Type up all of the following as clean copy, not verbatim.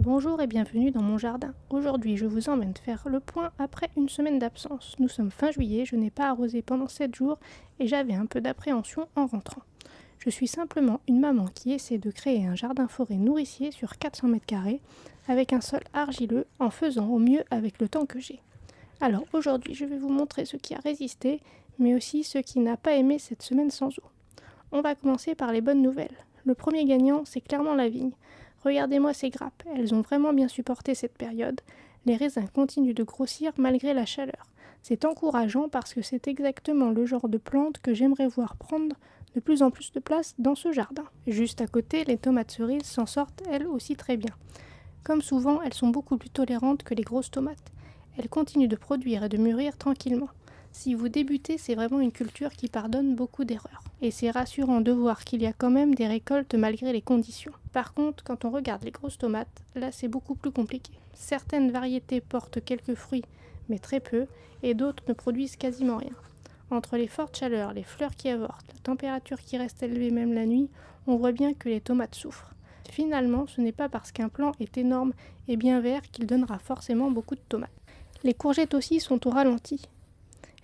Bonjour et bienvenue dans mon jardin. Aujourd'hui, je vous emmène faire le point après une semaine d'absence. Nous sommes fin juillet, je n'ai pas arrosé pendant 7 jours et j'avais un peu d'appréhension en rentrant. Je suis simplement une maman qui essaie de créer un jardin-forêt nourricier sur 400 mètres carrés avec un sol argileux en faisant au mieux avec le temps que j'ai. Alors aujourd'hui, je vais vous montrer ce qui a résisté, mais aussi ce qui n'a pas aimé cette semaine sans eau. On va commencer par les bonnes nouvelles. Le premier gagnant, c'est clairement la vigne. Regardez-moi ces grappes, elles ont vraiment bien supporté cette période. Les raisins continuent de grossir malgré la chaleur. C'est encourageant parce que c'est exactement le genre de plante que j'aimerais voir prendre de plus en plus de place dans ce jardin. Juste à côté, les tomates cerises s'en sortent elles aussi très bien. Comme souvent, elles sont beaucoup plus tolérantes que les grosses tomates. Elles continuent de produire et de mûrir tranquillement. Si vous débutez, c'est vraiment une culture qui pardonne beaucoup d'erreurs. Et c'est rassurant de voir qu'il y a quand même des récoltes malgré les conditions. Par contre, quand on regarde les grosses tomates, là c'est beaucoup plus compliqué. Certaines variétés portent quelques fruits, mais très peu, et d'autres ne produisent quasiment rien. Entre les fortes chaleurs, les fleurs qui avortent, la température qui reste élevée même la nuit, on voit bien que les tomates souffrent. Finalement, ce n'est pas parce qu'un plant est énorme et bien vert qu'il donnera forcément beaucoup de tomates. Les courgettes aussi sont au ralenti.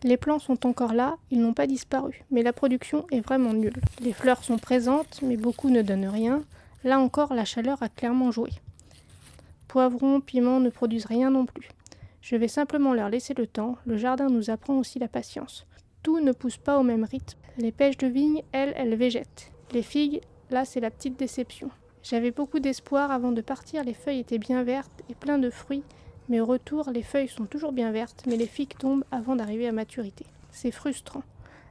Les plants sont encore là, ils n'ont pas disparu, mais la production est vraiment nulle. Les fleurs sont présentes, mais beaucoup ne donnent rien. Là encore, la chaleur a clairement joué. Poivrons, piments ne produisent rien non plus. Je vais simplement leur laisser le temps, le jardin nous apprend aussi la patience. Tout ne pousse pas au même rythme. Les pêches de vigne, elles végètent. Les figues, là c'est la petite déception. J'avais beaucoup d'espoir avant de partir, les feuilles étaient bien vertes et plein de fruits, mais au retour, les feuilles sont toujours bien vertes, mais les figues tombent avant d'arriver à maturité. C'est frustrant.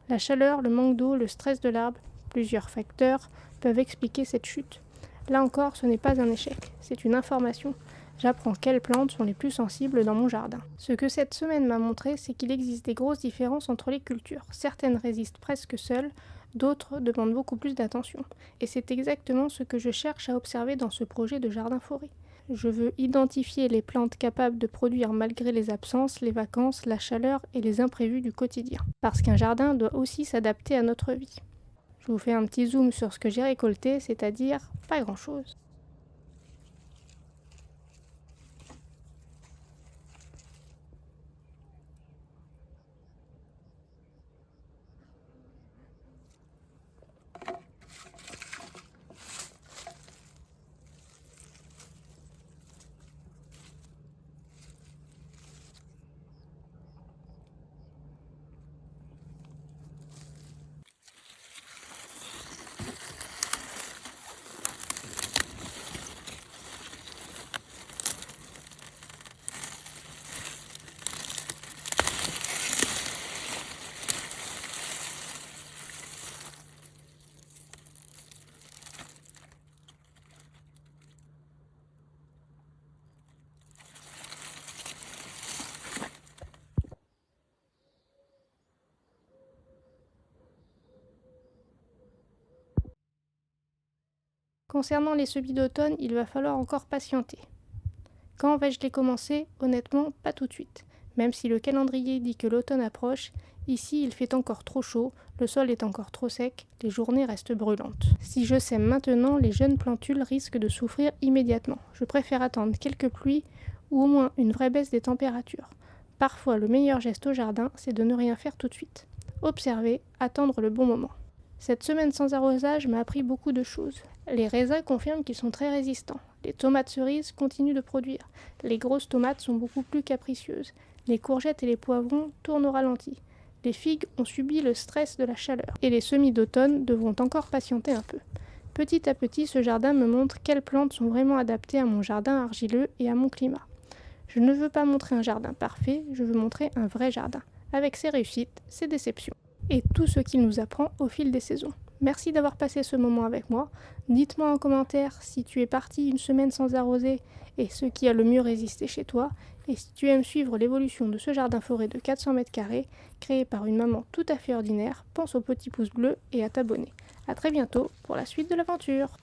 La chaleur, le manque d'eau, le stress de l'arbre, plusieurs facteurs peuvent expliquer cette chute. Là encore, ce n'est pas un échec, c'est une information. J'apprends quelles plantes sont les plus sensibles dans mon jardin. Ce que cette semaine m'a montré, c'est qu'il existe des grosses différences entre les cultures. Certaines résistent presque seules, d'autres demandent beaucoup plus d'attention. Et c'est exactement ce que je cherche à observer dans ce projet de jardin-forêt. Je veux identifier les plantes capables de produire malgré les absences, les vacances, la chaleur et les imprévus du quotidien. Parce qu'un jardin doit aussi s'adapter à notre vie. Je vous fais un petit zoom sur ce que j'ai récolté, c'est-à-dire pas grand-chose. Concernant les semis d'automne, il va falloir encore patienter. Quand vais-je les commencer? Honnêtement, pas tout de suite. Même si le calendrier dit que l'automne approche, ici il fait encore trop chaud, le sol est encore trop sec, les journées restent brûlantes. Si je sème maintenant, les jeunes plantules risquent de souffrir immédiatement. Je préfère attendre quelques pluies ou au moins une vraie baisse des températures. Parfois, le meilleur geste au jardin, c'est de ne rien faire tout de suite. Observer, attendre le bon moment. Cette semaine sans arrosage m'a appris beaucoup de choses. Les raisins confirment qu'ils sont très résistants. Les tomates cerises continuent de produire. Les grosses tomates sont beaucoup plus capricieuses. Les courgettes et les poivrons tournent au ralenti. Les figues ont subi le stress de la chaleur. Et les semis d'automne devront encore patienter un peu. Petit à petit, ce jardin me montre quelles plantes sont vraiment adaptées à mon jardin argileux et à mon climat. Je ne veux pas montrer un jardin parfait, je veux montrer un vrai jardin, avec ses réussites, ses déceptions, et tout ce qu'il nous apprend au fil des saisons. Merci d'avoir passé ce moment avec moi. Dites-moi en commentaire si tu es parti une semaine sans arroser et ce qui a le mieux résisté chez toi. Et si tu aimes suivre l'évolution de ce jardin-forêt de 400 mètres carrés, créé par une maman tout à fait ordinaire, pense au petit pouce bleu et à t'abonner. A très bientôt pour la suite de l'aventure.